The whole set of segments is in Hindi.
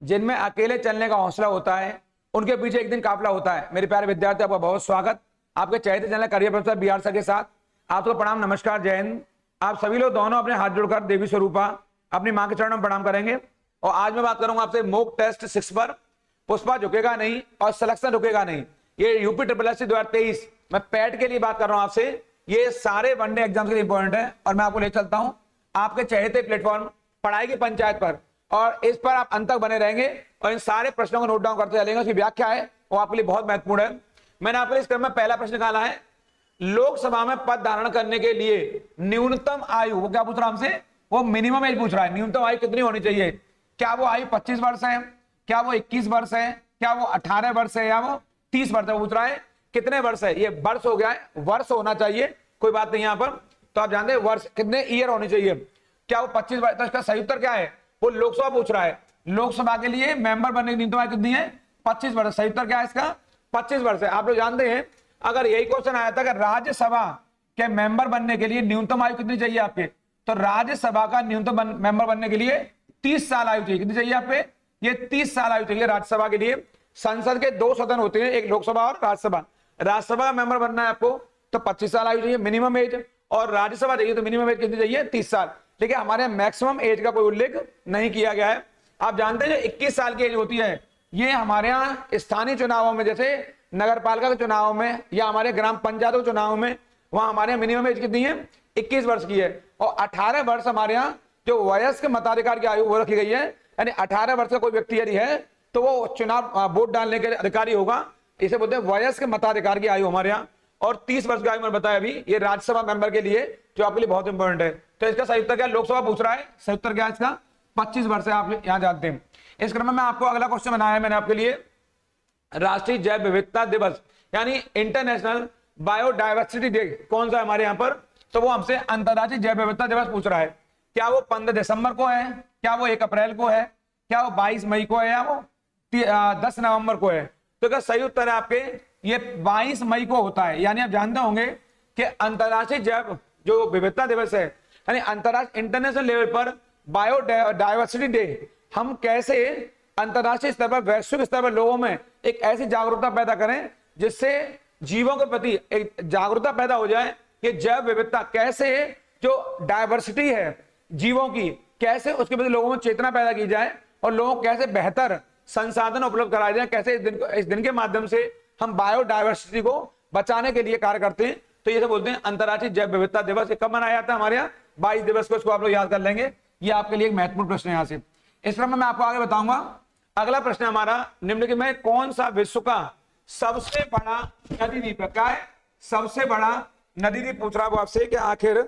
जिनमें अकेले चलने का हौसला होता है, उनके पीछे एक दिन काफिला होता है। मेरे प्यारे विद्यार्थी, आपका बहुत स्वागत आपके चहेते channel career professor B R sir के साथ। आपको प्रणाम, नमस्कार, जय हिंद। आप सभी लोग दोनों अपने हाथ जोड़कर देवी स्वरूपा अपनी मां के चरणों में प्रणाम करेंगे। और आज मैं बात करूंगा आपसे मॉक टेस्ट 6 पर। पुष्पा झुकेगा नहीं और सिलेक्शन रुकेगा नहीं। ये यूपी ट्रिपल एस 2023 मैं पैट के लिए बात कर रहा हूं आपसे। ये सारे वनडे एग्जाम के लिए इंपॉर्टेंट है और मैं आपको ले चलता हूं आपके चहेते प्लेटफॉर्म पढ़ाई की पंचायत पर, और इस पर आप अंत तक बने रहेंगे और इन सारे प्रश्नों को नोट डाउन करते चलेंगे। उसकी व्याख्या है वो आपके लिए बहुत महत्वपूर्ण है। मैंने आपके लिए इस क्रम में पहला प्रश्न निकाला है, लोकसभा में पद धारण करने के लिए न्यूनतम आयु, वो क्या पूछ रहा है हमसे, वो मिनिमम एज पूछ रहा है। न्यूनतम आयु कितनी होनी चाहिए? क्या वो आयु 25 वर्ष है, क्या वो 21 वर्ष है, क्या वो 18 वर्ष है, या वो 30 वर्ष है? पूछ रहा है कितने वर्ष है। ये वर्ष हो गया है, वर्ष होना चाहिए, कोई बात नहीं यहां पर। तो आप जानते हैं वर्ष कितने ईयर होनी चाहिए। क्या वो 25 वर्ष? तो इसका सही उत्तर क्या है? वो लोकसभा पूछ रहा है। लोकसभा के लिए मेंबर बनने की न्यूनतम आयु कितनी है? 25 वर्ष। सही उत्तर क्या है इसका? 25 वर्ष है। आप लोग जानते हैं अगर यही क्वेश्चन आया था कि राज्यसभा के मेंबर बनने के लिए न्यूनतम आयु कितनी चाहिए आपके, तो राज्यसभा का न्यूनतम मेंबर बनने के लिए 30 साल आयु चाहिए। कितनी चाहिए आप पे? ये 30 साल आयु चाहिए राज्यसभा के लिए। संसद के 2 सदन होते हैं, एक लोकसभा और राज्यसभा। राज्यसभा का मेंबर बनना है आपको तो 25 साल आयु चाहिए मिनिमम एज, और राज्यसभा चाहिए तो मिनिमम एज कितनी चाहिए? 30 साल। लेकिन हमारे मैक्सिमम एज का कोई उल्लेख नहीं किया गया है। आप जानते हैं जो 21 साल की एज होती है, ये हमारे यहाँ स्थानीय चुनावों में, जैसे नगर पालिका के चुनाव में या हमारे ग्राम पंचायतों के चुनाव में, वहां हमारे यहाँ मिनिमम एज कितनी है? 21 वर्ष की है। और 18 वर्ष हमारे यहाँ जो वयस्क मताधिकार की आयु वो रखी गई है, यानी 18 वर्ष का कोई व्यक्ति यदि है तो वो चुनाव वोट डालने के अधिकारी होगा। इसे बोलते हैं वयस्क मताधिकार की आयु हमारे यहाँ। और 30 वर्ष की आयु मैंने बताया अभी, ये राज्यसभा मेंबर के लिए जो आपके लिए बहुत इंपॉर्टेंट है। तो इसका सही उत्तर क्या? लोकसभा पूछ रहा है, सही उत्तर क्या है इसका? 25 वर्ष है। आप यहाँ जानते हैं। इस क्रम में मैं आपको अगला क्वेश्चन बनाया है मैंने आपके लिए, राष्ट्रीय जैव विविधता दिवस यानी इंटरनेशनल बायोडायवर्सिटी डे कौन सा है हमारे यहाँ पर? तो वो हमसे अंतर्राष्ट्रीय जैव विविधता दिवस पूछ रहा है। क्या वो 15 दिसंबर को है, क्या वो 1 अप्रैल को है, क्या वो 22 मई को है, या वो 10 नवंबर को है? तो क्या सही उत्तर है आपके ये 22 मई को होता है। यानी आप जानते होंगे कि अंतर्राष्ट्रीय जैव जो विविधता दिवस है, यानी अंतर्राष्ट्रीय इंटरनेशनल लेवल पर बायोडायवर्सिटी डे, हम कैसे अंतर्राष्ट्रीय स्तर पर, वैश्विक स्तर पर लोगों में एक ऐसी जागरूकता पैदा करें जिससे जीवों के प्रति एक जागरूकता पैदा हो जाए कि जैव विविधता कैसे, जो डायवर्सिटी है जीवों की, कैसे उसके प्रति लोगों में चेतना पैदा की जाए और लोगों को कैसे बेहतर संसाधन उपलब्ध कराए जाए, कैसे इस दिन के माध्यम से हम बायोडायवर्सिटी को बचाने के लिए कार्य करते हैं। तो ये बोलते हैं अंतर्राष्ट्रीय जैव विविधता दिवस। कब मनाया जाता है हमारे यहाँ? 22 दिवस को। इसको आप लोग याद कर लेंगे। ये आपके लिए एक महत्वपूर्ण प्रश्न है यहाँ से। इस क्रम में मैं आपको आगे बताऊंगा। अगला प्रश्न हमारा निम्नलिखित में कौन सा विश्व का सबसे बड़ा नदी द्वीप है? क्या है? सबसे बड़ा नदी द्वीप पूछ रहा है वो आपसे कि आखिर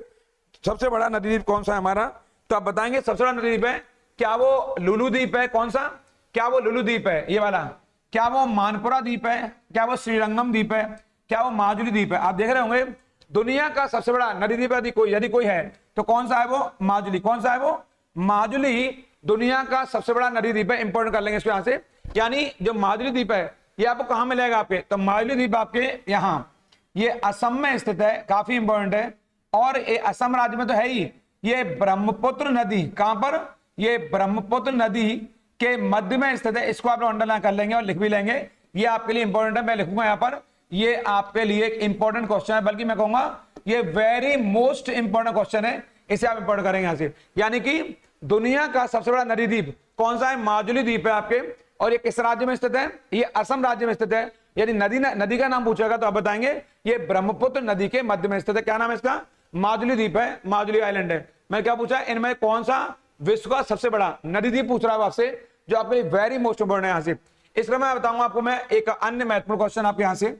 सबसे बड़ा नदी द्वीप कौन सा है हमारा? तो आप बताएंगे सबसे बड़ा नदी द्वीप है, क्या वो लुलू द्वीप है? कौन सा? क्या वो लुलू द्वीप है ये वाला? क्या वो मानपुरा द्वीप है? क्या वो श्रीरंगम द्वीप है? क्या वो माजुली द्वीप है? आप देख रहे होंगे दुनिया का सबसे बड़ा नदी द्वीप यदि कोई है तो कौन सा है वो? माजुली। कौन सा है वो? माजुली दुनिया का सबसे बड़ा नदी द्वीप है। इंपोर्टेंट कर लेंगे इसको यहां से। यानी जो माजुली द्वीप है ये आपको कहां मिलेगा आपके? तो माजुली द्वीप आपके यहाँ, ये असम में स्थित है, काफी इंपॉर्टेंट है। और ये असम राज्य में तो है ही। ये ब्रह्मपुत्र नदी कहां पर? ये ब्रह्मपुत्र नदी के मध्य में स्थित है। इसको आप लोग अंडरलाइन कर लेंगे और लिख भी लेंगे। ये आपके लिए इंपॉर्टेंट है, मैं लिखूंगा यहाँ पर। ये आपके लिए एक इंपॉर्टेंट क्वेश्चन है, बल्कि मैं कहूंगा ये वेरी मोस्ट इंपॉर्टेंट क्वेश्चन है। इसे आप इंपॉर्टेंट करेंगे यहां से। यानी कि दुनिया का सबसे बड़ा नदी द्वीप कौन सा है? माजुली द्वीप है आपके। और ये किस राज्य में स्थित है? ये असम राज्य में स्थित है। यदि नदी का नाम पूछेगा तो आप बताएंगे ये ब्रह्मपुत्र नदी के मध्य में स्थित है। क्या नाम है इसका? माजुली द्वीप है, माजुली आइलैंड है। मैं क्या पूछा? इनमें कौन सा विश्व का सबसे बड़ा नदी द्वीप पूछ रहा है आपसे, जो आपके लिए वेरी मोस्ट इंपोर्टेंट है यहाँ से। इसमें मैं बताऊंगा आपको मैं एक अन्य महत्वपूर्ण क्वेश्चन आपके यहाँ से।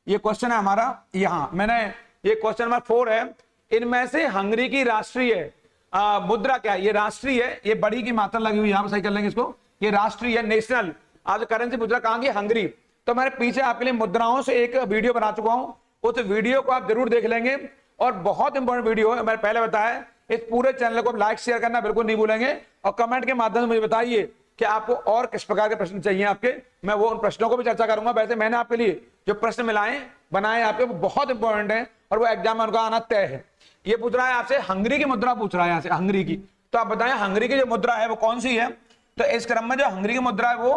ये क्वेश्चन है हमारा यहाँ, मैंने ये क्वेश्चन नंबर 4 है। इनमें से हंगरी की राष्ट्रीय मुद्रा क्या है? ये राष्ट्रीय है, ये बड़ी की मात्रा लगी हुई, यहाँ पर सही कर लेंगे इसको। ये राष्ट्रीय नेशनल आज करेंसी मुद्रा कहाँ की? हंगरी। तो मैंने पीछे आपके लिए मुद्राओं से एक वीडियो बना चुका हूं, उस वीडियो को आप जरूर देख लेंगे। और बहुत इंपॉर्टेंट वीडियो है, मैंने पहले बताया। इस पूरे चैनल को लाइक शेयर करना बिल्कुल नहीं भूलेंगे और कमेंट के माध्यम से मुझे बताइए कि आपको और किस प्रकार के प्रश्न चाहिए आपके। मैं वो उन प्रश्नों को भी चर्चा करूंगा। वैसे मैंने आपके लिए जो प्रश्न मिलाए बनाए आपके वो बहुत इंपॉर्टेंट है और वो एग्जाम में उनका आना तय है। ये पूछ रहा है आपसे हंगरी की मुद्रा पूछ रहा है यहाँ से, हंगरी की। तो आप बताएं हंगरी की जो मुद्रा है वो कौन सी है? तो इस क्रम में जो हंगरी की मुद्रा है वो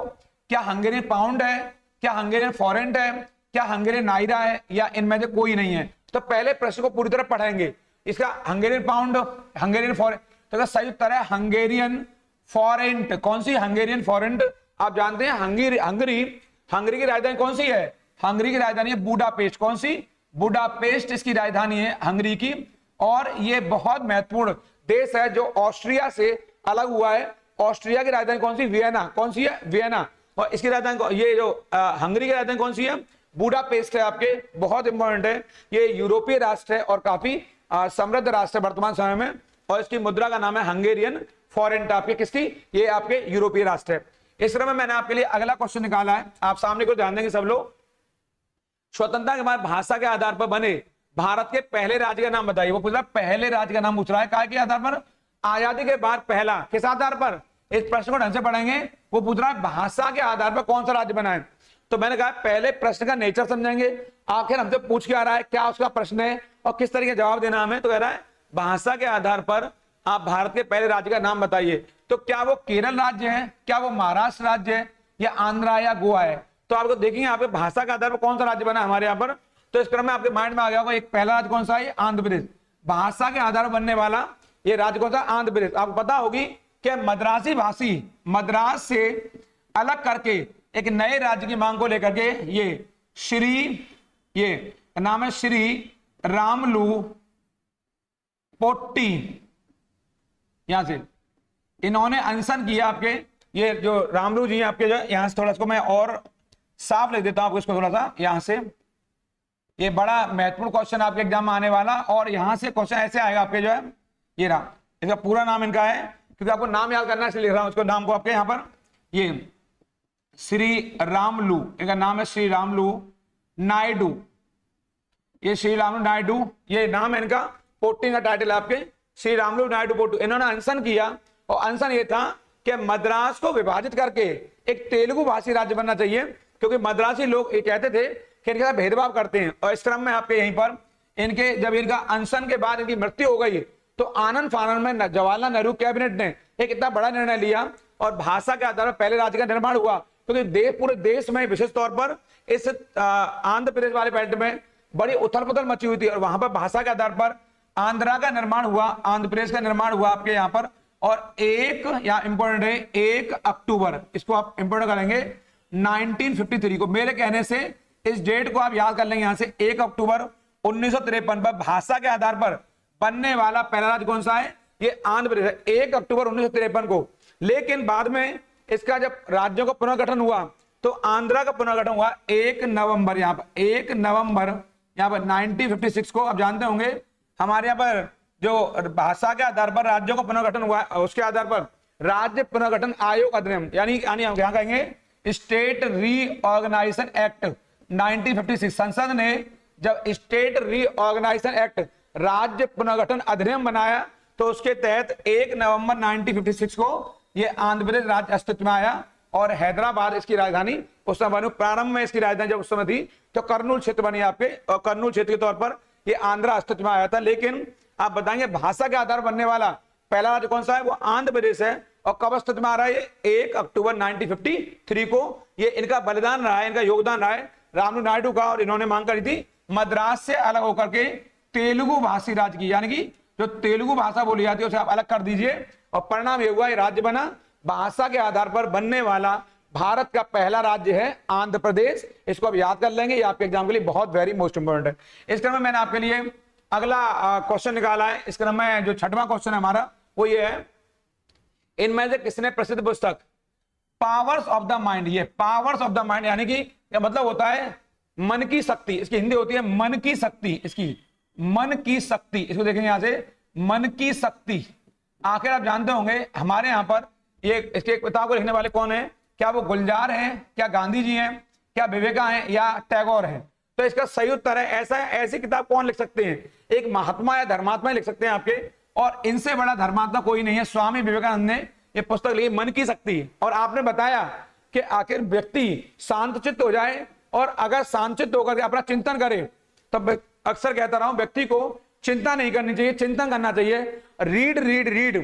क्या हंगेरियन पाउंड है, क्या हंगेरियन फॉरेंट है, क्या हंगेरियन नायरा है, या इनमें से कोई नहीं है। तो पहले प्रश्न को पूरी तरह पढ़ेंगे। इसका हंगेरियन पाउंड, हंगेरियन फॉरेंट, तो सही उत्तर है हंगेरियन फॉरेंट। कौन सी? हंगेरियन फॉरेंट। आप जानते हैं हंगरी की राजधानी कौन सी है? हंगरी की राजधानी है बुडापेस्ट। कौन सी? बुडापेस्ट इसकी राजधानी है हंगरी की। और ये बहुत महत्वपूर्ण देश है जो ऑस्ट्रिया से अलग हुआ है। ऑस्ट्रिया की राजधानी कौन सी? वियना। कौन सी है? वियना। और इसकी राजधानी, ये जो हंगरी की राजधानी कौन सी है? बुडापेस्ट है आपके। बहुत इंपॉर्टेंट है। ये यूरोपीय राष्ट्र है और काफी समृद्ध राष्ट्र है वर्तमान समय में। और इसकी मुद्रा का नाम है हंगेरियन फॉरेंट। आपके किसकी? ये आपके यूरोपीय राष्ट्र है। इस क्रम में मैंने आपके लिए अगला क्वेश्चन निकाला है, आप सामने को ध्यान देंगे सब लोग। स्वतंत्रता के बाद भाषा के आधार पर बने भारत के पहले राज्य का नाम बताइए। वो पूछ रहा है, पहले राज्य का नाम पूछ रहा है। काय के आधार पर? आजादी के बाद पहला। किस आधार पर? इस प्रश्न को ढंग से पढ़ेंगे। वो पूछ रहा है भाषा के आधार पर कौन सा राज्य बना है। तो मैंने कहा पहले प्रश्न का नेचर समझेंगे, आखिर हमसे पूछ के आ रहा है, क्या उसका प्रश्न है और किस तरीके जवाब देना हमें। तो कह रहा है भाषा के आधार पर आप भारत के पहले राज्य का नाम बताइए। तो क्या वो केरल राज्य है, क्या वो महाराष्ट्र राज्य है, या आंध्रा या गोवा है। तो आपको देखेंगे यहाँ पे भाषा के आधार पर कौन सा राज्य बना हमारे यहाँ पर। तो इस क्रम में आपके माइंड में आ गया होगा एक पहला राज्य कौन सा है? आंध्र प्रदेश। भाषा के आधार पर बनने वाला ये राज्य कौन सा? आंध्र प्रदेश। आपको पता होगी कि मद्रासी भाषी मद्रास से अलग करके एक नए राज्य की मांग को लेकर के ये नाम है श्री रामलू पोट्टी, यहां से इन्होंने अनशन किया। आपके ये जो रामलू जी हैं आपके, जो यहां से थोड़ा इसको मैं और साफ लिख देता हूं आपको इसको थोड़ा सा यहां से। ये बड़ा महत्वपूर्ण क्वेश्चन आपके एग्जाम में आने वाला, और यहां से क्वेश्चन ऐसे आएगा आपके, जो है ये रहा, इसका पूरा नाम इनका है, क्योंकि आपको नाम याद करना है इसलिए लिख रहा हूं इसको नाम को आपके यहां पर। ये श्री रामलू, इनका नाम है श्री रामलू नायडू। ये श्री रामलू नायडू ये नाम है इनका, पोट्टी का टाइटल है आपके श्री रामलू नायडू पोट्टी। इन्होंने अनशन किया और अनशन ये था कि मद्रास को विभाजित करके एक तेलुगु भाषी राज्य बनना चाहिए, क्योंकि मद्रासी लोग ये कहते थे कि इनके साथ भेदभाव करते हैं। और इस क्रम में आपके यहीं पर इनके जब इनका अनशन के बाद इनकी मृत्यु हो गई, तो आनंद फानंद में जवाहरलाल नेहरू कैबिनेट ने एक इतना बड़ा निर्णय लिया और भाषा के आधार पर पहले राज्य का निर्माण हुआ। क्योंकि पूरे देश में विशेष तौर पर इस आंध्र प्रदेश वाले बेल्ट में बड़ी उथल पुथल मची हुई थी, और वहां पर भाषा के आधार पर आंध्रा का निर्माण हुआ, आंध्र प्रदेश का निर्माण हुआ आपके यहाँ पर। और एक यहाँ इंपॉर्टेंट है 1 अक्टूबर, इसको आप इंपॉर्टेंट करेंगे 1953 को। मेरे कहने से इस डेट को आप याद कर लेंगे यहां से, 1 अक्टूबर 1953 पर भाषा के आधार पर बनने वाला पहला राज्य कौन सा है? ये आंध्र प्रदेश है, 1 अक्टूबर 1953 को। लेकिन बाद में इसका जब राज्यों का पुनर्गठन हुआ तो आंध्रा का पुनर्गठन हुआ 1 नवंबर, यहाँ पर 1 नवंबर यहाँ पर 1956 को। आप जानते होंगे हमारे यहाँ पर जो भाषा के आधार पर राज्यों का पुनर्गठन हुआ, उसके आधार पर राज्य पुनर्गठन आयोग अधिनियम, यानी हम क्या कहेंगे स्टेट रीऑर्गेनाइजेशन एक्ट 1956। संसद ने जब स्टेट रीऑर्गेनाइजेशन एक्ट राज्य पुनर्गठन अधिनियम बनाया, तो उसके तहत 1 नवंबर 1956 को ये आंध्र प्रदेश राज्य अस्तित्व में आया। और हैदराबाद इसकी राजधानी उस समय बनी। प्रारंभ में इसकी राजधानी जब उस समय थी तो कर्नूल क्षेत्र बनी आपके, और कर्नूल क्षेत्र के तौर पर ये आंध्र अस्तित्व में आया था। लेकिन आप बताएंगे भाषा के आधार बनने वाला पहला राज्य कौन सा है? वो आंध्र प्रदेश है। और कब अस्तित्व में आ रहा है? 1 अक्टूबर 1953 को। ये इनका बलिदान रहा है, इनका योगदान रहा है रामलू नायडू का। और इन्होंने मांग करी थी मद्रास से अलग होकर के तेलुगु भाषी राज्य की, यानी कि जो तेलुगु भाषा बोली जाती है उसे आप अलग कर दीजिए। और परिणाम ये हुआ, ये राज्य बना। भाषा के आधार पर बनने वाला भारत का पहला राज्य है आंध्र प्रदेश। इसको आप याद कर लेंगे, ये आपके एग्जाम के लिए बहुत वेरी मोस्ट इंपोर्टेंट है। इस क्रम में मैंने आपके लिए अगला क्वेश्चन निकाला है। इस क्रम में जो 6वां क्वेश्चन है हमारा वो ये है, इनमें से किसने प्रसिद्ध पुस्तक पावर्स ऑफ द माइंड, ये पावर्स ऑफ द माइंड यानी कि क्या मतलब होता है? मन की शक्ति। इसकी हिंदी होती है मन की शक्ति। इसकी मन की शक्ति, इसको देखेंगे यहां से, मन की शक्ति। आखिर आप जानते होंगे हमारे यहाँ पर ये इसके किताब को लिखने वाले कौन है? क्या वो गुलजार हैं, क्या गांधी जी हैं, क्या विवेका हैं, या टैगोर हैं? तो इसका सही उत्तर है ऐसी किताब कौन लिख सकते हैं? एक महात्मा या धर्मात्मा लिख सकते हैं आपके, और इनसे बड़ा धर्मात्मा कोई नहीं है। स्वामी विवेकानंद ने ये पुस्तक लिखी मन की शक्ति। और आपने बताया कि आखिर व्यक्ति शांतचित्त हो जाए, और अगर शांतचित्त होकर अपना चिंतन करे, तब अक्सर कहता रहा हूं व्यक्ति को चिंता नहीं करनी चाहिए, चिंतन करना चाहिए। Read read read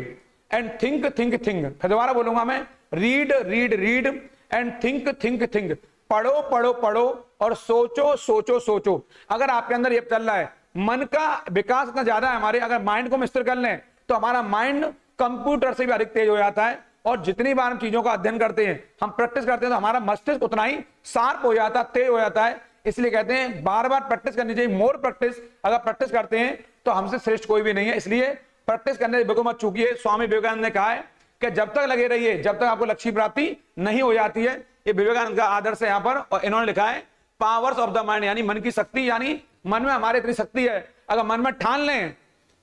and think think think. फिर दोबारा बोलूंगा मैं, read read read and think think think. पढ़ो पढ़ो पढ़ो और सोचो सोचो सोचो। अगर आपके अंदर ये चल रहा है, मन का विकास इतना ज्यादा है हमारे, अगर माइंड को हम स्थिर कर लें तो हमारा माइंड कंप्यूटर से भी अधिक तेज हो जाता है। और जितनी बार हम चीजों का अध्ययन करते हैं, हम प्रैक्टिस करते हैं, तो हमारा मस्तिष्क उतना ही शार्प हो जाता है, तेज हो जाता है। इसलिए कहते हैं बार बार प्रैक्टिस करनी चाहिए, मोर प्रैक्टिस। अगर प्रैक्टिस करते हैं तो हमसे श्रेष्ठ कोई भी नहीं है, इसलिए प्रैक्टिस करने से बिल्कुल मत चूकिए। स्वामी विवेकानंद ने कहा है कि जब तक लगे रहिए, जब तक आपको लक्ष्य प्राप्ति नहीं हो जाती है। ये विवेकानंद का आदर्श है यहाँ पर। और इन्होंने लिखा है पावर्स ऑफ द माइंड, यानी मन की शक्ति, यानी मन में हमारे इतनी शक्ति है, अगर मन में ठान लें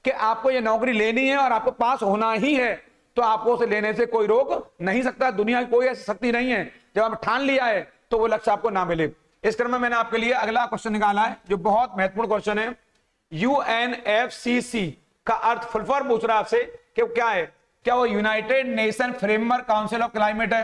कि आपको ये नौकरी लेनी है और आपको पास होना ही है, तो आपको उसे लेने से कोई रोक नहीं सकता। दुनिया की कोई ऐसी शक्ति नहीं है, जब आप ठान लिया है तो वो लक्ष्य आपको ना मिले। इस क्रम में मैंने आपके लिए अगला क्वेश्चन निकाला है जो बहुत महत्वपूर्ण क्वेश्चन है। UNFCCC का अर्थ फुल फॉर्म पूछ रहा है आपसे कि क्या है। क्या वो United nation framework council of climate है?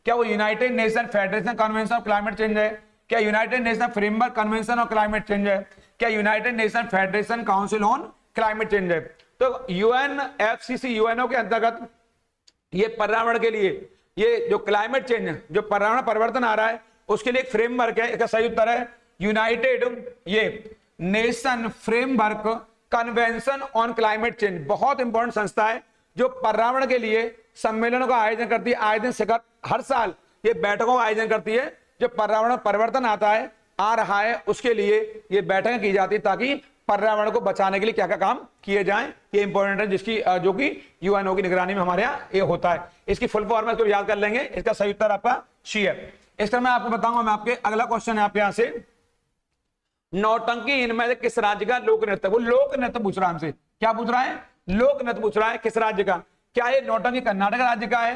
क्या वो United nation federation convention of climate change है? क्या United nation framework convention of climate change है? क्या United nation federation council on climate change है? तो UNFCCC यूएनओ के अंतर्गत ये पर्यावरण के लिए, ये जो क्लाइमेट चेंज, जो पर्यावरण परिवर्तन आ रहा है, उसके लिए एक फ्रेमवर्क है। इसका सही उत्तर है यूनाइटेड ये nation framework convention on climate change. बहुत इंपॉर्टेंट संस्था है जो पर्यावरण के लिए सम्मेलनों का आयोजन करती है। आयोजन शिखर हर साल ये बैठकों का आयोजन करती है। जो पर्यावरण परिवर्तन आता है, आ रहा है, उसके लिए ये बैठकें की जाती है ताकि पर्यावरण को बचाने के लिए क्या क्या काम किए जाएं। ये इंपॉर्टेंट है, जिसकी जो कि यूएनओ की निगरानी में हमारे यहाँ ये होता है। इसकी फुल फॉर्म इसको याद कर लेंगे। इसका सही उत्तर आपका सी है। इस तरह मैं आपको बताऊंगा, मैं आपके अगला क्वेश्चन है आपके यहाँ से, नौटंकी इनमें से किस राज्य का लोक नृत्य? वो लोक नृत्य पूछ रहा है हमसे। क्या पूछ रहा है? लोक नृत्य पूछ रहा है। किस राज्य का? क्या ये नौटंकी कर्नाटक राज्य का है?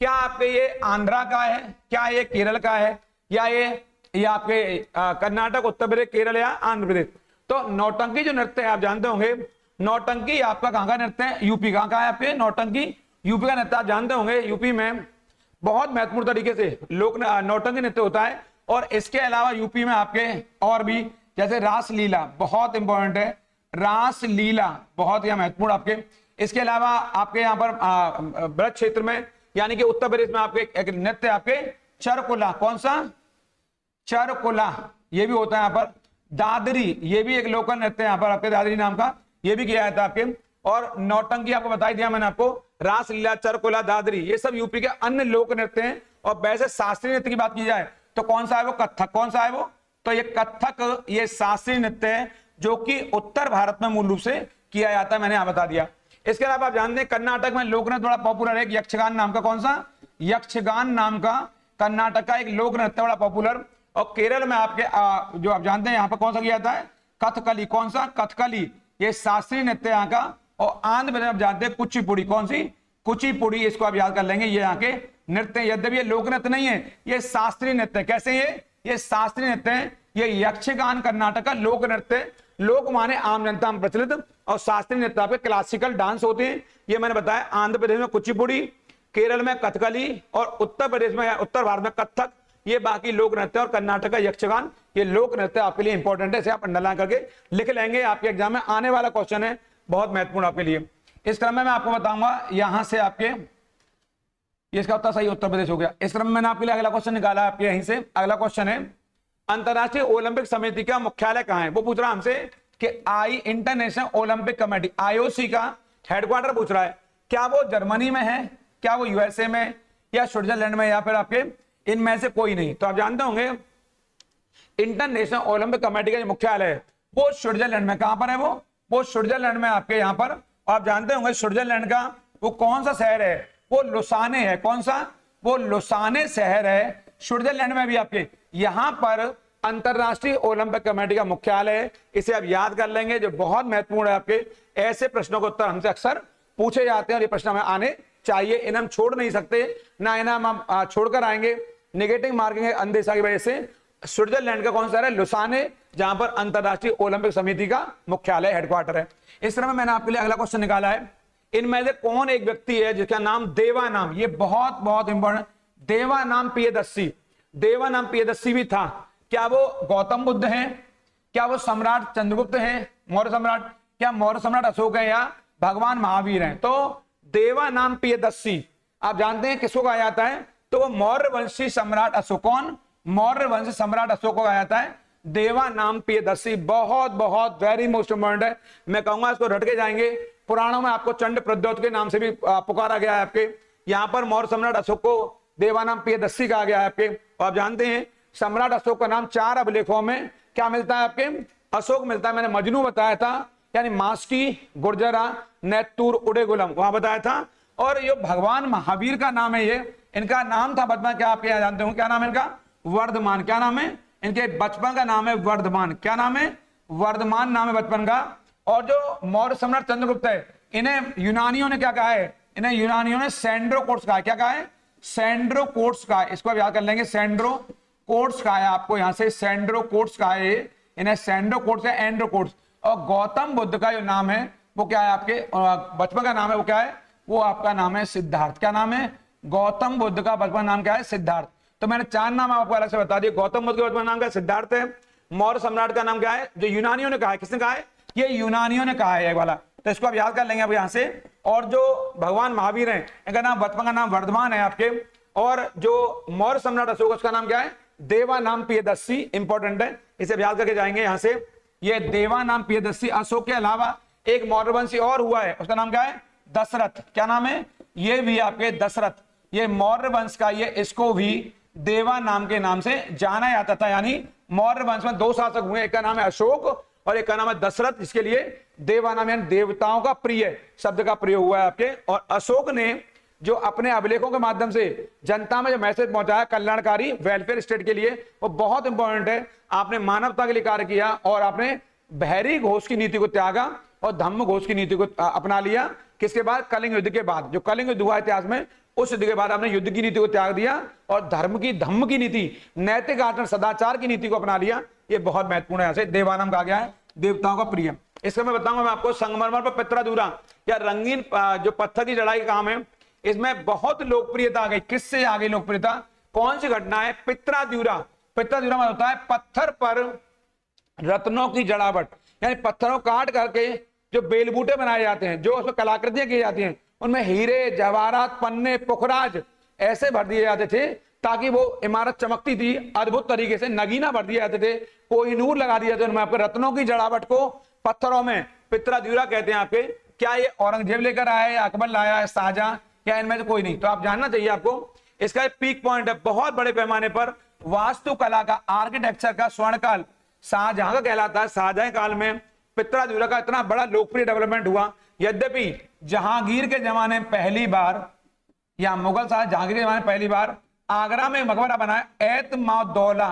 क्या आपके ये आंध्रा का है? क्या ये केरल का है? या ये आपके कर्नाटक, उत्तर प्रदेश, केरल या आंध्र प्रदेश? तो नौटंकी जो नृत्य है आप जानते होंगे, नौटंकी आपका कहां का नृत्य है? यूपी का। कहां है आपके? नौटंकी यूपी का नृत्य। आप जानते होंगे यूपी में बहुत महत्वपूर्ण तरीके से लोक नौटंकी नृत्य होता है। और इसके अलावा यूपी में आपके और भी, जैसे रासलीला बहुत इंपॉर्टेंट है, रासलीला बहुत ही महत्वपूर्ण आपके। इसके अलावा आपके यहाँ पर ब्रज क्षेत्र में, यानी कि उत्तर प्रदेश में आपके एक नृत्य आपके चरकुला। कौन सा? चरकुला, ये भी होता है यहाँ पर। दादरी, ये भी एक लोकल नृत्य है यहाँ पर आपके, दादरी नाम का, ये भी किया जाता है आपके। और नौटंकी आपको बता दिया मैंने आपको, रासलीला, चरकुला, दादरी, ये सब यूपी के अन्य लोक नृत्य हैं। और वैसे शास्त्रीय नृत्य की बात की जाए तो कौन सा है वो? कथक। कौन सा है वो? तो ये कथक, ये शास्त्रीय नृत्य है जो कि उत्तर भारत में मूल रूप से किया जाता है, मैंने यहां बता दिया। इसके अलावा आप जानते हैं कर्नाटक में लोक नृत्य बड़ा पॉपुलर है, यक्षगान नाम का। कौन सा? यक्षगान नाम का कर्नाटक का एक लोक नृत्य बड़ा पॉपुलर। और केरल में आपके जो आप जानते हैं यहाँ पर कौन सा किया जाता है? कथकली। कौन सा? कथकली, ये शास्त्रीय नृत्य यहाँ का। और आंध्र प्रदेश आप जानते हैं कुचिपुड़ी। कौन सी? कुचिपुड़ी, इसको आप याद कर लेंगे। ये यहाँ के नृत्य, यद्यपि ये लोक नृत्य नहीं है, ये शास्त्रीय नृत्य। कैसे? ये शास्त्रीय नृत्य है। ये यक्षगान कर्नाटक का लोक नृत्य, लोक माने आम जनता में प्रचलित, और शास्त्रीय नृत्य आपके क्लासिकल डांस होते हैं। ये मैंने बताया, आंध्र प्रदेश में कुचिपुड़ी, केरल में कथकली, और उत्तर प्रदेश में, उत्तर भारत में कथक, ये बाकी लोक नृत्य। और कर्नाटक का यक्षगान, ये लोक नृत्य आपके लिए इंपॉर्टेंट है, इसे आप अंडरलाइन करके लिख लेंगे। आपके एग्जाम में आने वाला क्वेश्चन है, बहुत महत्वपूर्ण आपके लिए। इस क्रम में मैं आपको बताऊंगा यहां से आपके, इसका उत्तर सही उत्तर प्रदेश हो गया। इस क्रम में मैंने आपके लिए अगला क्वेश्चन निकाला है आपके यहीं से। अगला क्वेश्चन है, अंतरराष्ट्रीय ओलंपिक समिति का मुख्यालय कहां है? वो पूछ रहा है हमसे कि इंटरनेशनल ओलंपिक कमेटी, IOC का हेडक्वार्टर पूछ रहा है। क्या वो जर्मनी में है? क्या वो USA में, या स्विट्जरलैंड में, या फिर आपके इनमें से कोई नहीं? तो आप जानते होंगे इंटरनेशनल ओलंपिक कमेटी का जो मुख्यालय है वो स्विट्जरलैंड में। कहां पर है वो स्विट्जरलैंड में आपके यहाँ पर। आप जानते होंगे स्विट्जरलैंड का वो कौन सा शहर है? वो लुसाने है। कौन सा? वो लुसाने शहर है स्विट्जरलैंड में भी आपके। यहां पर अंतरराष्ट्रीय ओलंपिक कमेटी का मुख्यालय है, इसे आप याद कर लेंगे, जो बहुत महत्वपूर्ण है आपके। ऐसे प्रश्नों के उत्तर हमसे अक्सर पूछे जाते हैं और ये प्रश्न हमें आने चाहिए, इन्हें हम छोड़ नहीं सकते, ना इन्हें हम छोड़कर आएंगे नेगेटिव मार्किंग अंदेशा की वजह से। स्विट्जरलैंड का कौन सा है? लुसाने, जहां पर अंतरराष्ट्रीय ओलंपिक समिति का मुख्यालय हेडक्वार्टर है। इस तरह में मैंने आपके लिए अगला क्वेश्चन निकाला है, इनमें से कौन एक व्यक्ति है जिसका नाम देवानाम, ये बहुत बहुत इंपॉर्टेंट, देवानाम प्रियदर्शी, देवानाम प्रियदर्शी भी था। क्या वो गौतम बुद्ध हैं? क्या वो सम्राट चंद्रगुप्त हैं, मौर्य सम्राट? क्या मौर्य सम्राट अशोक है, या भगवान महावीर हैं? तो देवानाम प्रियदर्शी, आप जानते हैं किसको कहा जाता है? तो वो मौर्य वंशी सम्राट अशोक। कौन? मौर्य वंशी सम्राट अशोक को कहा जाता है देवा नाम प्रियदर्शी। बहुत बहुत वेरी मोस्ट इंपॉर्टेंट है, मैं कहूंगा इसको रट के जाएंगे। पुराणों में आपको चंड प्रद्योत के नाम से भी पुकारा गया है आपके। यहाँ पर मौर्य सम्राट अशोक को देवा नाम प्रियदर्शी कहा गया है आपके। और आप जानते हैं सम्राट अशोक का नाम 4 अभिलेखों में क्या मिलता है आपके? अशोक मिलता है। मैंने मजनू बताया था, यानी मास्की, गुर्जरा, नेत्तूर, उडेगुलम वहां बताया था। और ये भगवान महावीर का नाम है। ये इनका नाम था बचपन, क्या आपके यहाँ जानते हो क्या नाम है इनका? वर्धमान। क्या नाम है इनके बचपन का? नाम है वर्धमान। क्या नाम है? वर्धमान नाम है बचपन का। और जो मौर्य सम्राट चंद्रगुप्त है, इन्हें यूनानियों ने क्या कहा है? इन्हें यूनानियों ने सेंड्रोकोट्स कहा है। क्या कहा है? सेंड्रोकोट्स कहा है। इसको आप याद कर लेंगे, सेंड्रोकोट्स कहा है आपको, यहां से सेंड्रोकोट्स कहा है। इन्हें सेंड्रोकोट्स या एंड्रोकोट्स। और गौतम बुद्ध का जो नाम है वो क्या है आपके? बचपन का नाम है वो क्या है? वो आपका नाम है सिद्धार्थ। क्या नाम है? गौतम बुद्ध का बचपन नाम क्या है? सिद्धार्थ। तो मैंने 4 नाम आपको अलग से बता दिए। गौतम बुद्ध का बचपन नाम क्या है? सिद्धार्थ है। मौर्य सम्राट का नाम क्या है? जो यूनानियों ने कहा है। किसने कहा है? ये यूनानियों ने कहा है ये वाला। तो इसको आप याद कर लेंगे आप यहां से। और जो भगवान महावीर हैं इनका नाम बचपन का नाम वर्धमान है आपके। और जो मौर्य सम्राट अशोक उसका नाम क्या है? देवा नाम प्रियदर्शी। इंपॉर्टेंट है, इसे याद करके जाएंगे यहां से। ये देवा नाम प्रियदर्शी। अशोक के अलावा एक मौर्य वंशी और हुआ है, उसका नाम क्या है? दशरथ। क्या नाम है? ये भी आपके दशरथ। ये मौर्य वंश का, ये इसको भी देवा नाम के नाम से जाना जाता था। यानी मौर्य वंश में 2 शासक हुए, एक का नाम है अशोक और एक का नाम है दशरथ, जिसके लिए देवा नाम यानी देवताओं का प्रिय शब्द का प्रयोग हुआ है आपके। और अशोक ने जो अपने अभिलेखों के माध्यम से जनता में जो मैसेज पहुंचाया कल्याणकारी वेलफेयर स्टेट के लिए, वो बहुत इंपॉर्टेंट है। आपने मानवता के लिए कार्य किया और आपने बहरी घोष की नीति को त्यागा और धम्म घोष की नीति को अपना लिया। किसके बाद? कलिंग युद्ध के बाद। जो कलिंग युद्ध हुआ इतिहास में, उस युद्ध के बाद आपने युद्ध की नीति को त्याग दिया और धम्म की नीति, नैतिक आचरण, सदाचार की नीति को अपना लिया। ये बहुत महत्वपूर्ण है। यहां से देवानाम कहा गया है देवताओं का प्रिय। इसका मैं बताऊंगा मैं आपको संगमरमर पर पित्राधूरा या रंगीन जो पत्थर की जड़ाई का काम है, इसमें बहुत लोकप्रियता आ गई। किससे आ गई लोकप्रियता? कौन सी घटना है? पित्राधूरा। पित्राधूरा मतलब होता है पत्थर पर रत्नों की जड़ावट, यानी पत्थरों काट करके जो बेलबूटे बनाए जाते हैं, जो उसमें कलाकृतियां की जाती हैं, उनमें हीरे, जवाहरात, पन्ने, पुखराज ऐसे भर दिए जाते थे ताकि वो इमारत चमकती थी अद्भुत तरीके से। नगीना भर दिए जाते थे, कोहिनूर लगा दिया जाते उनमें आपके रत्नों की जड़ावट को पत्थरों में। पित्राधूरा कहते हैं आपके। क्या ये औरंगजेब लेकर आया, अकबर लाया, शाहजहां, या इनमें से कोई नहीं? तो आप जानना चाहिए आपको। इसका एक पीक पॉइंट है, बहुत बड़े पैमाने पर वास्तुकला का, आर्किटेक्चर का स्वर्णकाल शाहजहां का कहलाता है। शाहजहां काल में पित्राधूरा का इतना बड़ा लोकप्रिय डेवलपमेंट हुआ। यद्यपि जहांगीर के जमाने में पहली बार, या मुगल शासक जहांगीर के जमाने में पहली बार आगरा में मकबरा बना है, एतमादौला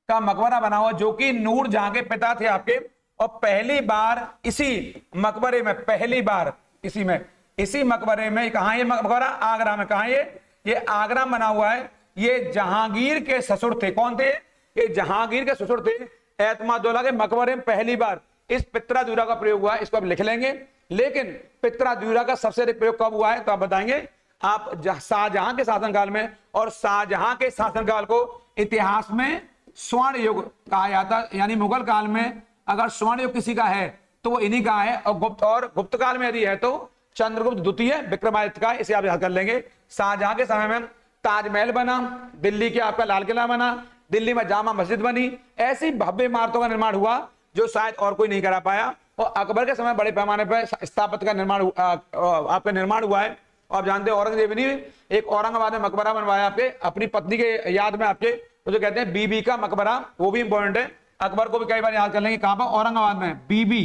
का मकबरा बना हुआ, जो कि नूर जहां के पिता थे आपके। और पहली बार इसी मकबरे में, पहली बार इसी मकबरे में, कहा ये मकबरा? आगरा में। कहा ये आगरा बना हुआ है। ये जहांगीर के ससुर थे। कौन थे? ये जहांगीर के ससुर थे। एतमादौला के मकबरे में पहली बार इस पित्राधूरा का प्रयोग हुआ है। इसको आप लिख लेंगे। लेकिन पित्राधूरा का सबसे अधिक प्रयोग कब हुआ है? तो आप बताएंगे आप शाहजहां के शासनकाल में। और शाहजहां के शासनकाल को इतिहास में स्वर्ण युग कहा जाता है। यानी मुगल काल में अगर स्वर्ण युग किसी का है तो वो इन्हीं का है। और गुप्त काल में यदि है तो चंद्रगुप्त द्वितीय, विक्रमादित्य का। इसे आप याद कर लेंगे। शाहजहां के समय में ताजमहल बना, दिल्ली के आपका लाल किला बना, दिल्ली में जामा मस्जिद बनी। ऐसी भव्य इमारतों का निर्माण हुआ जो शायद और कोई नहीं करा पाया। और अकबर के समय बड़े पैमाने पर स्थापत्य का निर्माण आपका निर्माण हुआ है। आप जानते हैं औरंगजेब ने एक औरंगाबाद में मकबरा बनवाया आपके अपनी पत्नी के याद में आपके, तो जो कहते हैं बीबी का मकबरा, वो भी इंपॉर्टेंट है। अकबर को भी कई बार याद कर लेंगे। कहां पर? औरंगाबाद में बीबी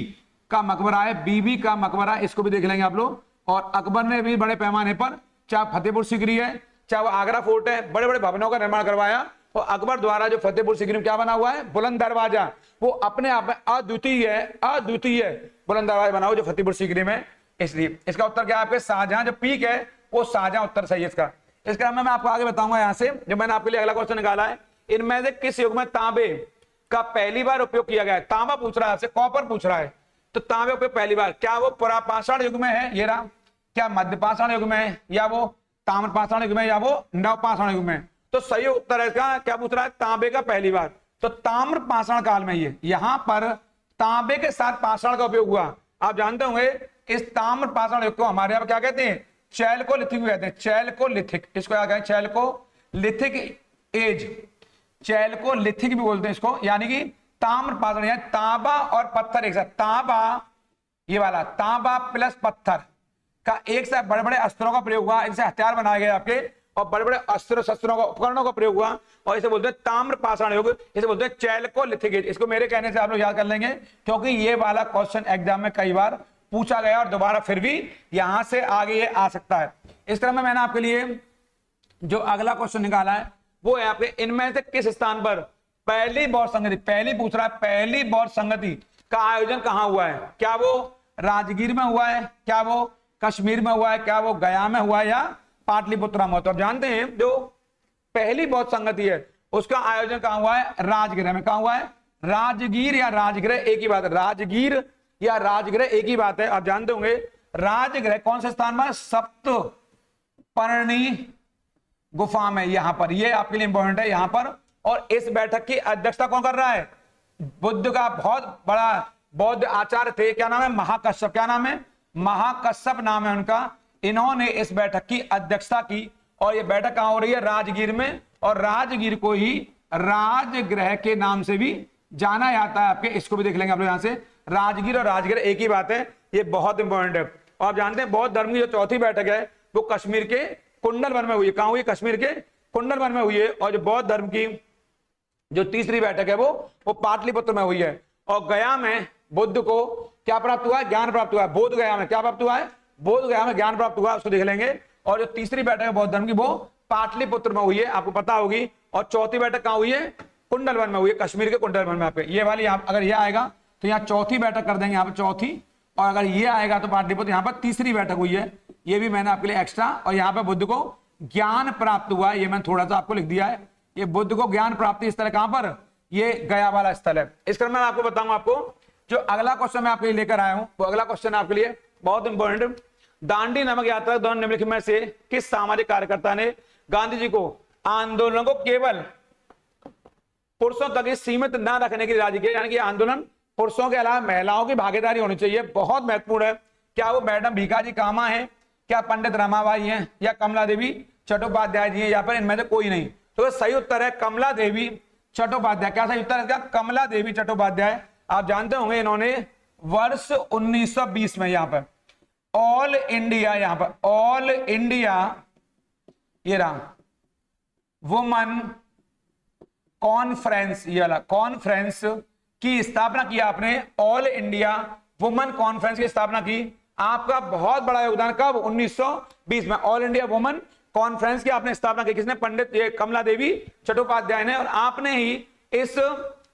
का मकबरा है। बीबी का मकबरा, इसको भी देख लेंगे आप लोग। और अकबर ने भी बड़े पैमाने पर, चाहे फतेहपुर सीकरी है, चाहे वो आगरा फोर्ट है, बड़े बड़े भवनों का निर्माण करवाया। और अकबर द्वारा जो फतेहपुर सीकरी में क्या बना हुआ है? बुलंद दरवाजा। वो अपने आप में अद्वितीय बुलंद दरवाजा बना हुआ जो फतेहपुर सीकरी में। इसलिए इसका उत्तर क्या है आपके? शाहजहां जो पीक है वो शाहजहां उत्तर सही है इसका। इस क्रम में मैं आपको आगे बताऊंगा यहां से, जो मैंने आपके लिए अगला क्वेश्चन निकाला है। इनमें से किस युग में तांबे का पहली बार उपयोग किया गया है? तांबा पूछ रहा है आपसे, कॉपर पूछ रहा है। तो तांबे उपयोग पहली बार, क्या वो पुरापाषाण युग में है? ये रहा। क्या मध्यपाषाण युग में है, या वो ताम्रपाषाण युग में, या वो नवपाषाण युग में? तो सही उत्तर है इसका। क्या पूछ रहा है? तांबे का पहली बार। तो ताम्रपाषाण काल में ये, यहां पर तांबे के साथ पाषाण का उपयोग हुआ। आप जानते होंगे इस ताम्र पाषाण युग को हमारे यहाँ क्या कहते हैं, चैल्कोलिथिक भी कहते हैं, चैल्कोलिथिक। इसको क्या कहते हैं, चैल्कोलिथिक एज, चैल्कोलिथिक भी बोलते हैं इसको, यानी कि ताम्र पाषाण, यानी तांबा और पत्थर एक साथ, तांबा ये वाला तांबा प्लस पत्थर का एक साथ बड़े बड़े अस्त्रों का प्रयोग हुआ, इनसे हथियार बनाए गए आपके, और बड़े बड़े अस्त्र शस्त्रों का उपकरणों का प्रयोग हुआ, और इसे बोलते हैं ताम्र पाषाण युग, इसे बोलते हैं चैल्कोलिथिक एज। इसको मेरे कहने से आप लोग याद कर लेंगे, क्योंकि ये वाला क्वेश्चन एग्जाम में कई बार पूछा गया और दोबारा फिर भी यहां से आगे ये आ सकता है। इस क्रम में मैंने आपके लिए जो अगला क्वेश्चन निकाला है वो है आपके, इनमें से किस स्थान पर पहली बौद्ध संगति, पहली पूछ रहा है, पहली बौद्ध संगति का आयोजन कहां हुआ है? क्या वो राजगीर में हुआ है, क्या वो कश्मीर में हुआ है, क्या वो गया में हुआ है, या पाटलिपुत्रा में? तो आप जानते हैं जो पहली बौद्ध संगति है उसका आयोजन कहां हुआ है? राजगृह में। कहां हुआ है? राजगीर या राजगृह एक ही बात है, राजगीर या राजगृह एक ही बात है। आप जानते होंगे राजगृह कौन से स्थान में? सप्तपर्णी गुफा में, यहां पर, ये आपके लिए इंपॉर्टेंट है यहां पर। और इस बैठक की अध्यक्षता कौन कर रहा है? बुद्ध का बहुत बड़ा बौद्ध आचार्य थे, क्या नाम है? महाकश्यप। क्या नाम है? महाकश्यप नाम है उनका। इन्होंने इस बैठक की अध्यक्षता की, और ये बैठक कहां हो रही है? राजगीर में। और राजगीर को ही राजगृह के नाम से भी जाना जाता है आपके, इसको भी देख लेंगे आप लोग। यहां से राजगीर और राजगृह एक ही बात है, ये बहुत इंपॉर्टेंट है। और आप जानते हैं बौद्ध धर्म की जो चौथी बैठक है वो कश्मीर के कुंडलवन में हुई है। कहां हुई? कश्मीर के कुंडलवन में हुई है। और जो बौद्ध धर्म की जो तीसरी बैठक है वो पाटलिपुत्र में हुई है। और गया में बुद्ध को क्या प्राप्त हुआ है? ज्ञान प्राप्त हुआ है। बोध गया में क्या प्राप्त हुआ है? बोध गया में ज्ञान प्राप्त हुआ, उसको देख लेंगे। और जो तीसरी बैठक है बौद्ध धर्म की वो पाटलिपुत्र में हुई है, आपको पता होगी। और चौथी बैठक कहां हुई है? कुंडलवन में हुई है, कश्मीर के कुंडलवन में। आपके ये वाली यहाँ अगर ये आएगा तो यहाँ चौथी बैठक कर देंगे, यहाँ पर चौथी। और अगर ये आएगा तो पाटलिपुत्र, यहाँ पर तीसरी बैठक हुई है। ये भी मैंने आपके लिए एक्स्ट्रा। और यहाँ पर बुद्ध को ज्ञान प्राप्त हुआ है, ये मैंने थोड़ा सा आपको लिख दिया है। ये बुद्ध को ज्ञान प्राप्ति स्थल कहां पर? ये गया वाला स्थल है। इस क्रम में मैं आपको बताऊंगा, आपको जो अगला क्वेश्चन मैं आपके लिए लेकर आया हूं वो अगला क्वेश्चन आपके लिए बहुत इंपॉर्टेंट। दांडी नामक यात्रा दौरान निम्नलिखित में से किस सामाजिक कार्यकर्ता ने गांधी जी को आंदोलन को केवल पुरुषों तक ही सीमित न रखने की राजी किया? यानी कि आंदोलन पुरुषों के अलावा महिलाओं की भागीदारी होनी चाहिए, बहुत महत्वपूर्ण है। क्या वो मैडम भीखाजी कामा है, क्या पंडित रमाबाई हैं, या कमला देवी चट्टोपाध्याय जी हैं, या फिर इनमें से कोई नहीं? तो सही उत्तर है कमला देवी चट्टोपाध्याय। क्या सही उत्तर है इसका? कमला देवी चट्टोपाध्याय। आप जानते होंगे इन्होंने वर्ष 1920 में यहाँ पर ऑल इंडिया, यहाँ पर ऑल इंडिया ये रहा वुमन कॉन्फ्रेंस, ये वाला कॉन्फ्रेंस की स्थापना की आपने। ऑल इंडिया वुमन कॉन्फ्रेंस की स्थापना की। आपका बहुत बड़ा योगदान कब? 1920 में ऑल इंडिया वुमन कॉन्फ्रेंस की आपने स्थापना की। किसने? पंडित कमला देवी चट्टोपाध्याय ने। और आपने ही इस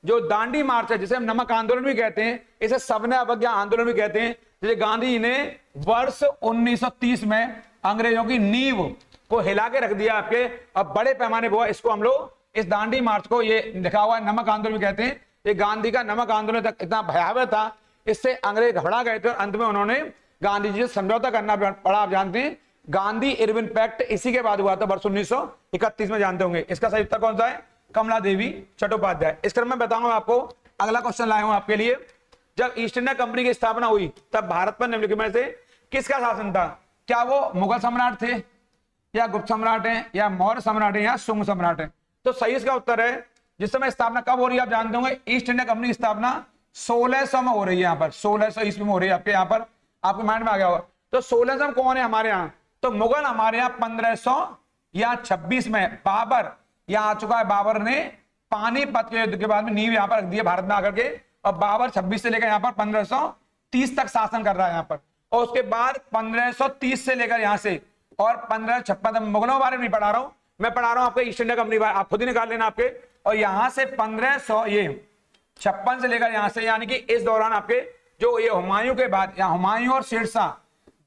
जो दांडी मार्च है, जिसे हम नमक आंदोलन भी कहते हैं, इसे सबने अवज्ञा आंदोलन भी कहते हैं, जिसे गांधी जी ने वर्ष 1930 में अंग्रेजों की नींव को हिला के रख दिया आपके। अब बड़े पैमाने पर इसको हम लोग इस दांडी मार्च को, ये लिखा हुआ है नमक आंदोलन भी कहते हैं। ये गांधी का नमक आंदोलन तक इतना भयावह था, इससे अंग्रेज घबरा गए थे और अंत में उन्होंने गांधी जी से समझौता करना पड़ा। आप जानते हैं गांधी इरविन पैक्ट इसी के बाद हुआ था वर्ष 1931 में, जानते होंगे। इसका सही उत्तर कौन सा है? कमला देवी चट्टोपाध्याय। इस क्रम में बताऊंगा आपको। अगला क्वेश्चन लाया हूं आपके लिए। जब ईस्ट इंडिया कंपनी की स्थापना हुई तब भारत पर निम्नलिखित में से किसका शासन था? क्या वो मुगल सम्राट थे, या गुप्त सम्राट हैं, या मौर्य सम्राट हैं, या शुंग सम्राट हैं? तो सही इसका उत्तर है, जिस समय स्थापना कब हो रही है आप जानते होंगे, ईस्ट इंडिया कंपनी की स्थापना 1600 में हो रही है। यहाँ पर 1600 ईस्वी में हो रही है आपके, यहाँ पर आपके माइंड में आ गया होगा। तो 1600 में कौन है हमारे यहाँ? तो मुगल हमारे यहाँ 1500 या 26 में बाबर यहाँ आ चुका है। बाबर ने पानीपत के युद्ध के बाद में नींव यहाँ पर रख दी है भारत में आकर के। और बाबर 26 से लेकर यहाँ पर 1530 तक शासन कर रहा है यहाँ पर। और उसके बाद 1530 से लेकर यहाँ से और 1556 मुगलों के बारे में नहीं पढ़ा रहा हूं मैं, पढ़ा रहा हूं आपके ईस्ट इंडिया कंपनी, आप खुद ही निकाल लेना आपके। और यहां से 1556 से लेकर यहां से, यानी कि इस दौरान आपके जो ये हुमायूं के बाद, यहाँ हुमायूं और शेरशाह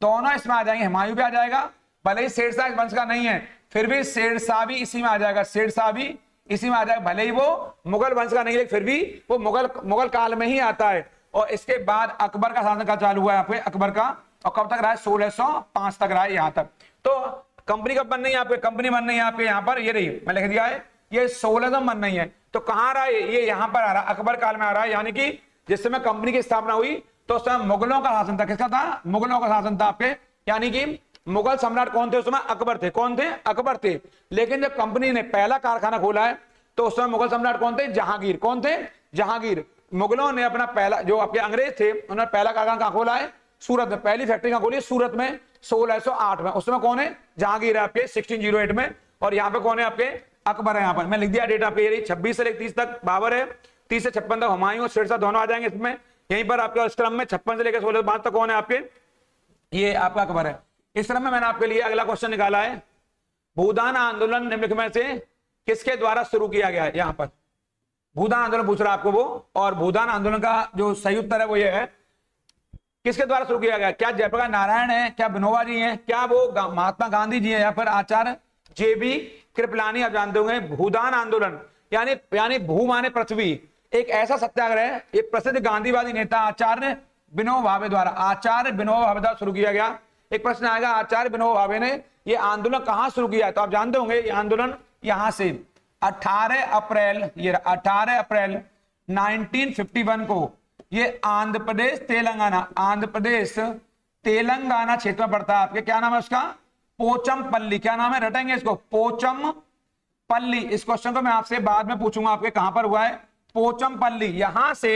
दोनों इसमें आ जाएंगे। हुमायूं भी आ जाएगा, भले ही शेरशाह इस वंश का नहीं है, फिर भी शेरशाह भी इसी में आ जाएगा। शेरशाह भी इसी में आ जाएगा, भले ही वो मुगल वंश का नहीं, लेकिन फिर भी वो मुगल काल में ही आता है। और इसके बाद अकबर का शासन का चालू हुआ है यहाँ पे, अकबर का, और कब तक रहा है? 1605 तक रहा है यहाँ तक। तो कंपनी कब बन रही है यहाँ पे? कंपनी बन रही है आपके यहाँ पर, ये रही मैं लिख दिया है, ये 1600 बन रही है। तो कहाँ रहा है? ये यहाँ पर आ रहा है, अकबर काल में आ रहा है। यानी कि जिस समय कंपनी की स्थापना हुई तो उस समय मुगलों का शासन था। किसका था? मुगलों का शासन था आपके, यानी कि मुगल सम्राट कौन थे उस समय? अकबर थे। कौन थे? अकबर थे। लेकिन जब कंपनी ने पहला कारखाना खोला है तो उस समय मुगल सम्राट कौन थे? जहांगीर। कौन थे? जहांगीर। मुगलों ने अपना पहला, जो आपके अंग्रेज थे, उन्होंने पहला कारखाना कहां खोला है? सूरत में। पहली फैक्ट्री कहां खोली? सूरत में, 1608 में। उस समय कौन है? जहांगीर है आपके 1608 में। और यहाँ पे कौन है आपके? अकबर है। यहाँ पर मैं लिख दिया डेट आपके, ये 26 से 30 तक बाबर है, 30 से 56 तक हुमायूं, शेरशाह दोनों आ जाएंगे इसमें। यहीं पर आपके इस क्रम में 56 से लेकर 16 तक कौन है आपके? ये आपका अकबर है। इस क्रम में मैंने आपके लिए अगला क्वेश्चन निकाला है, भूदान आंदोलन निम्नलिखित में से किसके द्वारा शुरू किया गया है? यहाँ पर भूदान आंदोलन पूछ रहा है आपको वो, और भूदान आंदोलन का जो सही उत्तर है वो ये है, किसके द्वारा शुरू किया गया? क्या जयप्रकाश नारायण है? क्या विनोबा जी हैं? क्या वो महात्मा गांधी जी हैं? या फिर आचार्य जेबी कृपलानी? आप जानते होंगे भूदान आंदोलन यानी भू माने पृथ्वी, एक ऐसा सत्याग्रह ये प्रसिद्ध गांधीवादी नेता आचार्य विनोबा भावे द्वारा, आचार्य विनोबा भावे द्वारा शुरू किया गया। एक प्रश्न आएगा, आचार्य विनोबा भावे ने ये आंदोलन कहां शुरू किया? तो आप जानते होंगे ये आंदोलन यहां से 18 अप्रैल 1951 को ये आंध्र प्रदेश तेलंगाना क्षेत्र में पड़ता है आपके। क्या नाम है उसका? पोचमपल्ली। क्या नाम है? रटेंगे इसको, पोचमपल्ली। इस क्वेश्चन को मैं आपसे बाद में पूछूंगा आपके कहां पर हुआ है? पोचमपल्ली। यहां से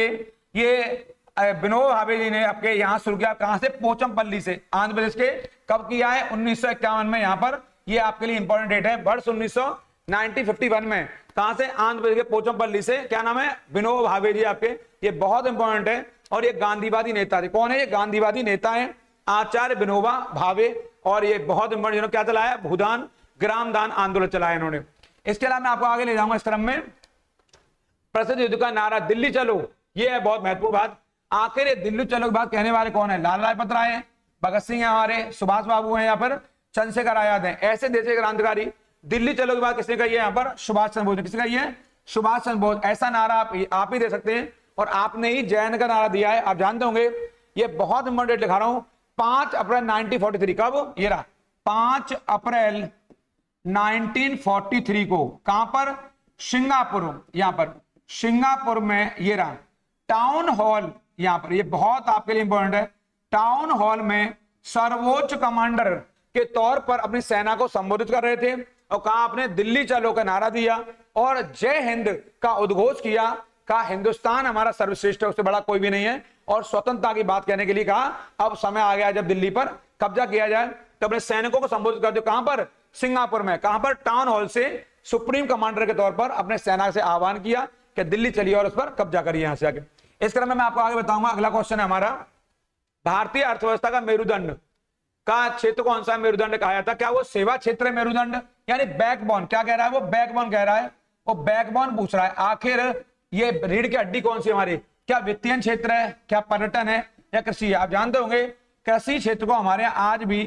ये विनोबा भावे जी ने आपके यहां शुरू किया। कहां से? पोचमपल्ली से, आंध्र प्रदेश के। कब किया है? 1951 में। यहां पर ये आपके लिए इंपॉर्टेंट डेट है, वर्ष 1951 में। कहां से? आंध्र प्रदेश के पोचमपल्ली से। क्या नाम है? विनोबा भावे जी आपके। ये बहुत इंपॉर्टेंट है और ये गांधीवादी नेता थे। कौन है ये? गांधीवादी नेता है आचार्य विनोबा भावे। और ये बहुत इंपॉर्टेंट, जिन्होंने क्या चलाया? भूदान ग्राम दान आंदोलन चलाया इन्होंने। इसके अलावा मैं आपको आगे ले जाऊंगा इस क्रम में। प्रसिद्ध युद्ध का नारा दिल्ली चलो, ये है बहुत महत्वपूर्ण बात। आखिर ये दिल्ली चलो की बात कहने वाले कौन है? लाला लाजपत राय है, भगत सिंह है, हमारे सुभाष बाबू हैं, या फिर चंद्रशेखर आजाद हैं। ऐसे देश के क्रांतिकारी। दिल्ली चलो की बात किसने कही है? यहाँ पर सुभाष चंद्र बोस ने। किसने कही है? सुभाष चंद्र बोस। ऐसा नारा आप ही दे सकते हैं, और आपने ही जैन का नारा दिया है। आप जानते होंगे, ये बहुत इंपॉर्टेंट लिखा रहा हूं, 5 अप्रैल 1943। कब? ये रहा 5 अप्रैल 1943 को। कहां पर? सिंगापुर। यहां पर सिंगापुर में ये रहा टाउन हॉल। यहां पर ये बहुत आपके लिए इंपॉर्टेंट है। टाउन हॉल में सर्वोच्च कमांडर के तौर पर अपनी सेना को संबोधित कर रहे थे, और कहा आपने दिल्ली चलो का नारा दिया और जय हिंद का उद्घोष किया। कहा हिंदुस्तान हमारा सर्वश्रेष्ठ है, उससे बड़ा कोई भी नहीं है। और स्वतंत्रता की बात कहने के लिए कहा अब समय आ गया जब दिल्ली पर कब्जा किया जाए। तो अपने सैनिकों को संबोधित कर दिया। कहां पर? सिंगापुर में। कहां पर? टाउन हॉल से सुप्रीम कमांडर के तौर पर अपने सेना से आह्वान किया कि दिल्ली चलिए और उस पर कब्जा करिए यहां से आगे। इस क्रम में मैं आपको आगे बताऊंगा। अगला क्वेश्चन है हमारा, भारतीय अर्थव्यवस्था का मेरुदंड का क्षेत्र कौन सा मेरुदंड कहा जाता है? क्या वो सेवा क्षेत्र है मेरुदंड, यानी बैकबोन? क्या कह रहा है वो? बैकबोन कह रहा है। वो बैकबोन पूछ रहा है। आखिर ये रीढ़ की हड्डी कौन सी हमारी? क्या वित्तीय क्षेत्र है, क्या पर्यटन है, या कृषि है? आप जानते होंगे कृषि क्षेत्र को हमारे आज भी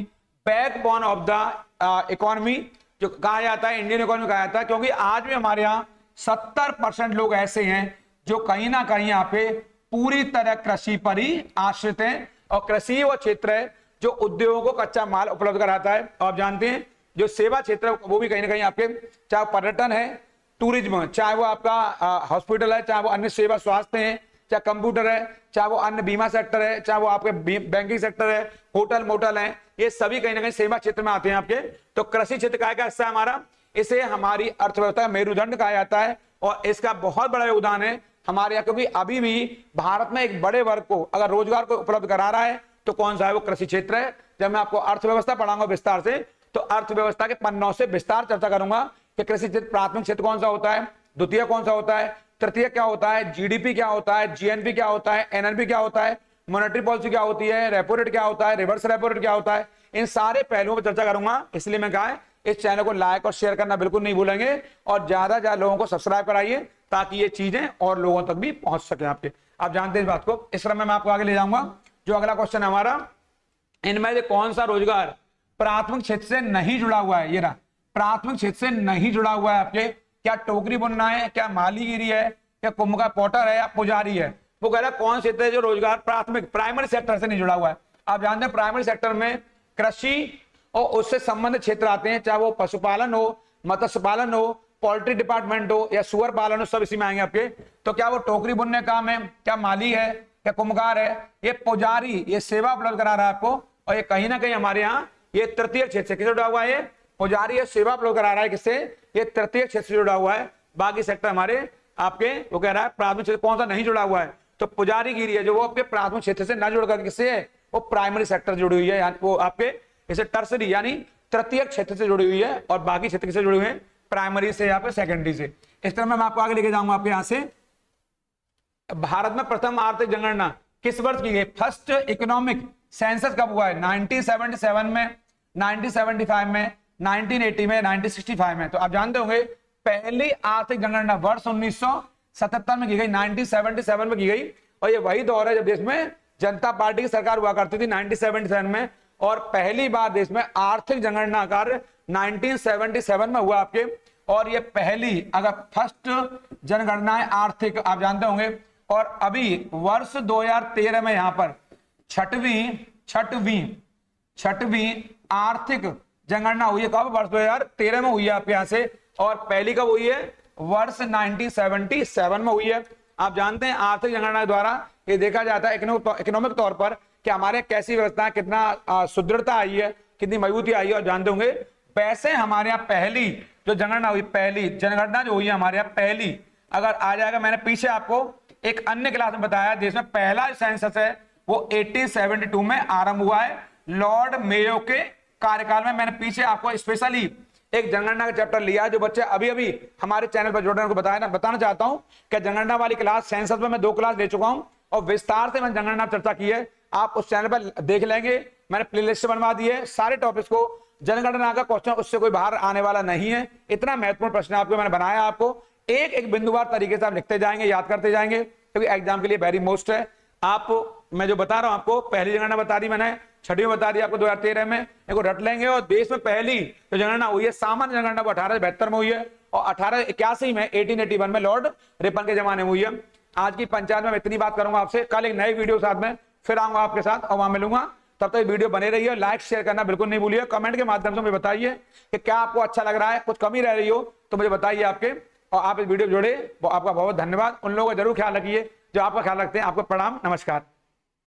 बैकबोन ऑफ द इकोनॉमी जो कहा जाता है, इंडियन इकोनॉमी कहा जाता है, क्योंकि आज भी हमारे यहाँ 70% लोग ऐसे हैं जो कहीं ना कहीं यहाँ पे पूरी तरह कृषि पर ही आश्रित हैं। और कृषि वो क्षेत्र है जो उद्योगों को कच्चा माल उपलब्ध कराता है। आप जानते हैं जो सेवा क्षेत्र है वो भी कहीं ना कहीं आपके, चाहे पर्यटन है, टूरिज्म, चाहे वो आपका हॉस्पिटल है, चाहे वो अन्य सेवा स्वास्थ्य है, चाहे कंप्यूटर है, चाहे वो अन्य बीमा सेक्टर है, चाहे वो आपके बैंकिंग सेक्टर है, होटल मोटल है, ये सभी कहीं ना कहीं सेवा क्षेत्र में आते हैं आपके। तो कृषि क्षेत्र का हिस्सा है हमारा। इसे हमारी अर्थव्यवस्था का मेरुदंड कहा जाता है और इसका बहुत बड़ा योगदान है हमारे यहाँ, क्योंकि अभी भी भारत में एक बड़े वर्ग को अगर रोजगार को उपलब्ध करा रहा है तो कौन सा है? वो कृषि क्षेत्र है। जब मैं आपको अर्थव्यवस्था पढ़ाऊंगा विस्तार से तो अर्थव्यवस्था के पन्नों से विस्तार चर्चा करूंगा कि कृषि क्षेत्र प्राथमिक क्षेत्र कौन सा होता है, द्वितीय कौन सा होता है, तृतीय क्या होता है, जीडीपी क्या होता है, जीएनपी क्या होता है, एनएनपी क्या होता है, मॉनेटरी पॉलिसी क्या होती है, रेपो रेट क्या होता है, रिवर्स रेपो रेट क्या होता है। इन सारे पहलुओं पर चर्चा करूंगा। इसलिए मैं कहा इस चैनल को लाइक और शेयर करना बिल्कुल नहीं भूलेंगे और ज्यादा से ज्यादा लोगों को सब्सक्राइब कराइए ताकि ये चीजें और लोगों तक भी पहुंच सके आपके। आप जानते हैं इस बात को। इस क्रम में मैं आपको आगे ले जाऊंगा। जो अगला क्वेश्चन है हमारा, इनमें से कौन सा रोजगार प्राथमिक क्षेत्र से नहीं जुड़ा हुआ है? ये रहा प्राथमिक क्षेत्र से नहीं जुड़ा हुआ है आपके। क्या टोकरी बुनना है, क्या मालीगिरी है, क्या कुंभ का पोटर है, या पुजारी है? वो कह रहा है कौन क्षेत्र है जो रोजगार प्राथमिक प्राइमरी सेक्टर से नहीं जुड़ा हुआ है। आप जानते हैं प्राइमरी सेक्टर में कृषि और उससे संबंधित क्षेत्र आते हैं, चाहे वो पशुपालन हो, मत्स्य पालन हो, पोल्ट्री डिपार्टमेंट हो, या सुअर पालन हो, सब इसी में आएंगे आपके। तो क्या वो टोकरी बुनने का काम है, क्या माली है, क्या कुम्भकार है, ये पुजारी, ये सेवा उपलब्ध करा रहा है आपको, और ये कहीं ना कहीं हमारे यहाँ ये तृतीय क्षेत्र से किससे जुड़ा हुआ है, पुजारी ये सेवा उपलब्ध करा रहा है किससे, ये तृतीय क्षेत्र से जुड़ा हुआ है। बाकी सेक्टर हमारे आपके वो कह रहा है प्राथमिक क्षेत्र कौन सा नहीं जुड़ा हुआ है, तो पुजारीगिरी है जो वो आपके प्राथमिक क्षेत्र से न जुड़कर किससे है, वो प्राइमरी सेक्टर जुड़ी हुई है, यानी वो आपके इसे टर्सरी यानी तृतीय क्षेत्र से जुड़ी हुई है, और बाकी क्षेत्र किससे जुड़े हुए हैं, प्राइमरी से, यहाँ पे सेकेंडरी से। इस तरह मैं आपको आगे लेके जाऊंगा। आपके यहाँ से भारत में प्रथम आर्थिक जनगणना किस वर्ष की गई, फर्स्ट इकोनॉमिक सेंसस कब हुआ है, 1977 में, 1975 में, 1980 में, 1965 में। तो आप जानते होंगे पहली आर्थिक जनगणना वर्ष 1977 में की गई, 1977 में की गई, और ये वही दौर है जब देश में जनता पार्टी की सरकार हुआ करती थी 1977 में, और पहली बार देश में आर्थिक जनगणना कार्य 1977 में हुआ आपके। और ये पहली अगर फर्स्ट जनगणना है आर्थिक, आप जानते होंगे। और अभी वर्ष 2013 में यहां पर छठवीं आर्थिक जनगणना हुई है, कब, वर्ष 2013 में हुई है आपके यहां से, और पहली कब हुई है, वर्ष 1977 में हुई है। आप जानते हैं आर्थिक जनगणना द्वारा ये देखा जाता है इकोनॉमिक तौर पर कि हमारे कैसी व्यवस्था है, कितना सुदृढ़ता आई है, कितनी मजबूती आई है। और जानते होंगे वैसे हमारे यहाँ पहली जो जनगणना हुई, पहली जनगणना जो हुई है हमारे यहाँ पहली, अगर आ जाएगा, मैंने पीछे आपको एक अन्य क्लास में बताया, देश में पहला सेंसस है वो 1872 में आरंभ हुआ है लॉर्ड मेयो के कार्यकाल में। मैंने पीछे आपको स्पेशली एक जनगणना का चैप्टर लिया है, जो बच्चे अभी अभी हमारे चैनल पर जुड़ रहे हैं उनको बताना चाहता हूं कि जनगणना वाली क्लास सेंसस में मैं 2 क्लास ले चुका हूं, और विस्तार से मैंने जनगणना चर्चा की है, आप उस चैनल पर देख लेंगे। मैंने प्लेलिस्ट बनवा दी है सारे टॉपिक्स को, जनगणना का क्वेश्चन उससे कोई बाहर आने वाला नहीं है, इतना महत्वपूर्ण प्रश्न आपको मैंने बनाया। आपको एक एक बिंदुवार तरीके से आप लिखते जाएंगे, याद करते जाएंगे, क्योंकि एग्जाम के लिए वेरी मोस्ट है। आप मैं जो बता रहा हूं आपको, पहली जनगणना बता दी मैंने, छठी में बता दी आपको 2013 में, इनको रट लेंगे। और देश में पहली जो जनगणना हुई है सामान्य जनगणना वो 1872 में हुई है, और 1881 में 1881 में लॉर्ड रिपन के जमाने में हुई है। आज की पंचायत में इतनी बात करूंगा आपसे, कल एक नई वीडियो साथ में फिर आऊंगा आपके साथ और वहां मिलूंगा। तब तक वीडियो बने रहिए, लाइक शेयर करना बिल्कुल नहीं भूलिए, कमेंट के माध्यम से मुझे बताइए कि क्या आपको अच्छा लग रहा है, कुछ कमी रह रही हो तो मुझे बताइए आपके, और आप इस वीडियो जुड़े, वो आपका बहुत धन्यवाद। उन लोगों का जरूर ख्याल रखिए जो आपका ख्याल रखते हैं। आपको प्रणाम, नमस्कार।